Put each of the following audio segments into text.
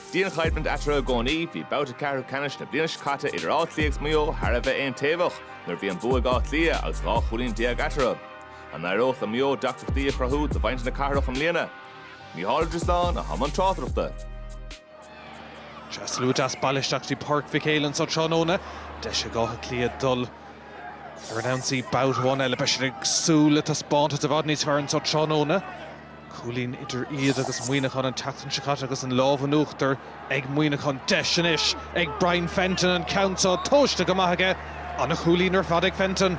Díon chaidmint atra gcónaí bhí bouta carú canis na blianis chatta idir Áth Cliath Maigh Eo thar a bheith aon taobhach nuair bhí an bua Áth Cliath agus gá chulín diaag atra. An aireocht a Maigh Eo dachtartaí a chrathú de bhaint na carach am líana. Ní háidir a haman trátarachta. Just Ludas Ballisteach Park Peile Allianz Tróna, Deise Gáth Cliath dul. Announcí bout one eile beisiir súla tá spáinte a bhd níos fearr an Tróna. Cúlín idir iad agus muoinechan an tatan sicat agus an lábhan uachtar ag muoinechan deisenis ag Brian Fenton an countá tóiste go maithige an a cúlín ar fad ag Fenton.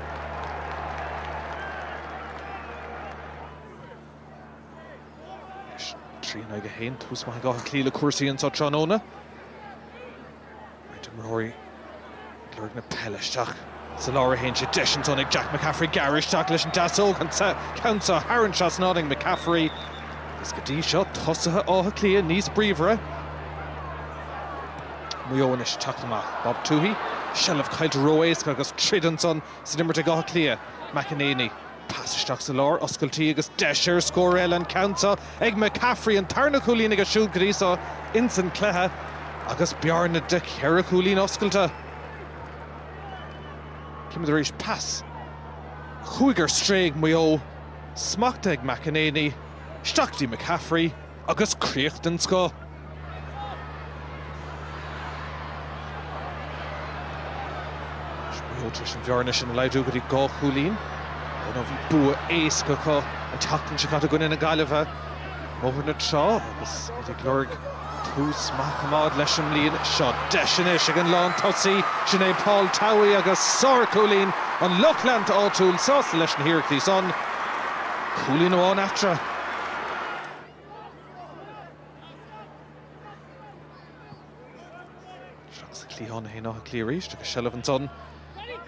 Trína go héint hús maith Gáth Cliath cuasaí an Tróna. Right Rory Glurg na Peileisteach. Sa lára héin sé deisiantón ag Jack McCaffrey garisteach leis an dasóg an countá Haran Chas nodding McCaffrey. Is go dtí seo tosathe Áth Cliath níos bríomhre. Maigh Eo is teacht amach. Bob Tuohy, Shelf Cailte Roéisca agus Tridanson sa nimmert ag Áth Cliath. McEnany, passisteach sa lár, oscailtí agus deisir scór eile an countá ag McCaffrey an tarna cúlín agus siúd go dtí seo insan clethe agus bearna de ceithre cúlín oscailte. Cimid éis pass. Chúigar stréig Maigh Eo, smachta ag McEnany, Stachtaí McCaffrey agus Críochtan sco. Maigh Eo tris an bhearna sin leidú go dtí gá chúlín. Nó bhí bua éasca có an tatan sicat a gon ina gaiileheh. Móthar na trá agus ag Glurg tús machamád leis an líon seo deisenis ag an lán tosaí sin é Paul Towie agus Sár cúlín an Lochland áitiúil sásta leis an hiarachtaí son. Cúlín amháin atra. Cliath hé nach Cliath ríist agus Shelf son.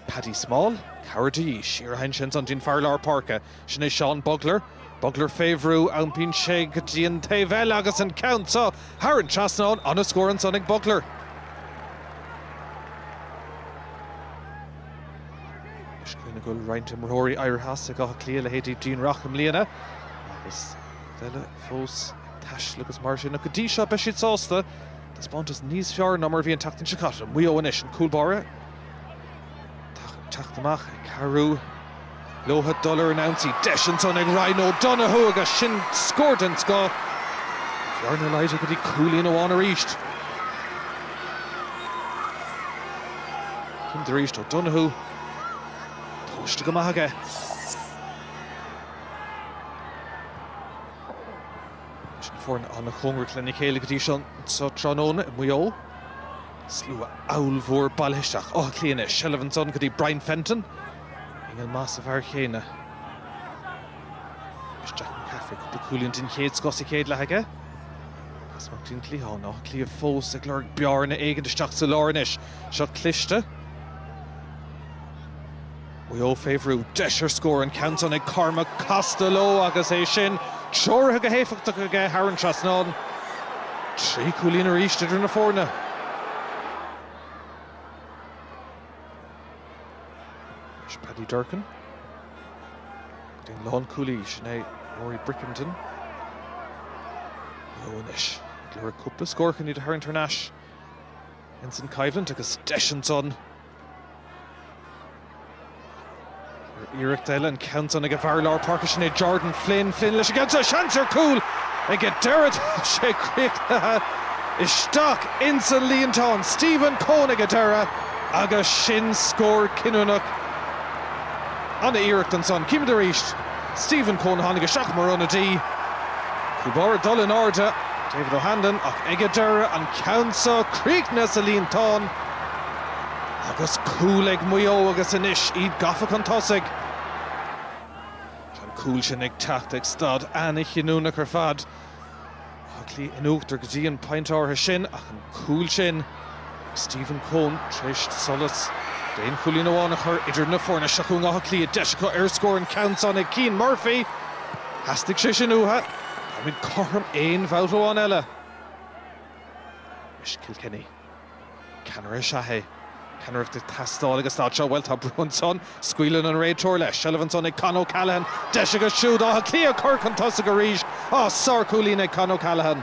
Paddy Small, Carradí, Siar hain sin son dín Farlar Parka, sin é Sean Bugler. Bugler féhrú ampín sé go dtíon taobh agus an countá Haran Chasnán an a scór an son ag Bugler. Is cuine go roiint imróirí Iorhas a Gáth Cliath le héadí dín racham líana. Agus deile fós taiisle agus mar sin a go dtí seo beisiad sásta. Tá spántas níos fearr ná mar bhí an tatan sicat. Maigh Eo inis an cúlbáire. Teacht amach Carú. Lótha dullar announcí deisiantón ag Ryan O'Donoghue agus sin scórt an sco. Fearna leide go dtí cúlín amháin a ríist. Cinn de ríist O'Donoghue. Tóiste go maithige. Sin fórn an na chungur clennig chéile go dtí seán sa Tróna Maigh Eo. Slua aulmhór ballisteach Áth Cliath Shelf son go dtí Brian Fenton. Ingel más a bhar chéine. Is Jack McCaffrey go cúlíonn tin chéad scosaí céad leithe. Pasmach tin Cliath ná Cliath fós ag Glurg bearna éigean isteach sa láranis. Seo cliste. Maigh Eo féhrú deisir scór an countán ag Cormac Costello agus é sin treoirthe go héifeachta go ggé Haran Chasnán. Trí cúlín a ríist idir na fórna. Paddy Durkin. Dín lán cúlí sin é Rory Brickington. Maigh Eo inis. Glurg cúpla scórchan iad Haran Tarnash. Insan Caivlant agus deisiantón. Iarach deile an countán ag Farlar Parka sin é Jordan Flynn. Flynn leis aganta seansar cúl ag deirad sé críochtathe isteach insan líontán. Stephen Cohn ag deire agus sin scór cinúnach. Anna Iarachtan son, Cimid a ríist. Stephen Cohn hánig a seach mar anna dí. Cúbáir dul in áirde. David O'Hanlon ach ag deire an countá críochna sa líontán. Agus cúil ag Maigh Eo agus inis iad gafach an tosaigh. An cúil sin ag teacht ag stad Anna chinúnach ar fad. Áth Cliath inúachtar go dtí an paint átha sin ach an cúil sin. Stephen Cohn trist solas. Déan cúlín amháin a chur idir na fórna seachún Áth Cliath deise go ar scór an countán ag Cian Murphy. Hastig sé sin uatha. Tá mid corm éon bhát amháin eile. Is Kilkenny. Canar a seathé. Canar de tastáil agus tá seo bhfuil tá Brunson scuileann an réad teoir leis. Shelf son ag Conn O'Callaghan deise go siúd Áth Cliath chur chun tosa go ríis. Sár cúlín ag Conn O'Callaghan.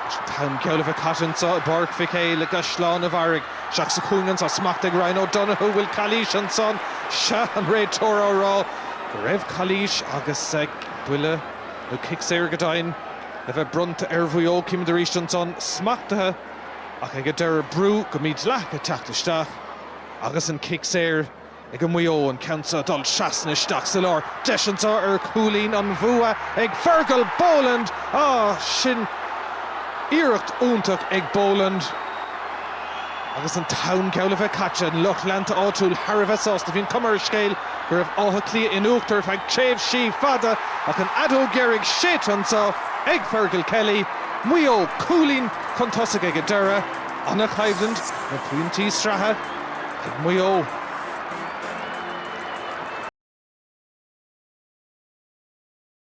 Town ceolah a catan sa Borg Fiché le Gashlán a Varrig. Seach sa cúngan sa smachtaigh Ryan O'Donoghue will Calís an son. Sean Ray Toro Rá. Go raibh Calís agus buile no kick séir godain. Le bheith brunta Bhuio cíime de ríist an son. Smachtathe ach ag a deir brú go míid leach a teachtasteach. Agus an kick séir ag an Maigh Eo an cansa dul seasna isteach sa lár. Deisintá cúlín an bhua ag Fergal Boland. Sin iirecht úntaach ag Boland. Agus an town ceolah bheith caite an Lochlanta áitiúil Haribh sásta bhíon cumar scéil go raibh Áth Cliath in uachtar feag tréimh sí fada ach an Adó Gerrig séitansá ag Fergal Kelly. Maigh Eo cúlín chun tosaigh ag a deire. Anna Chaibland na phointí stratha ag Maigh Eo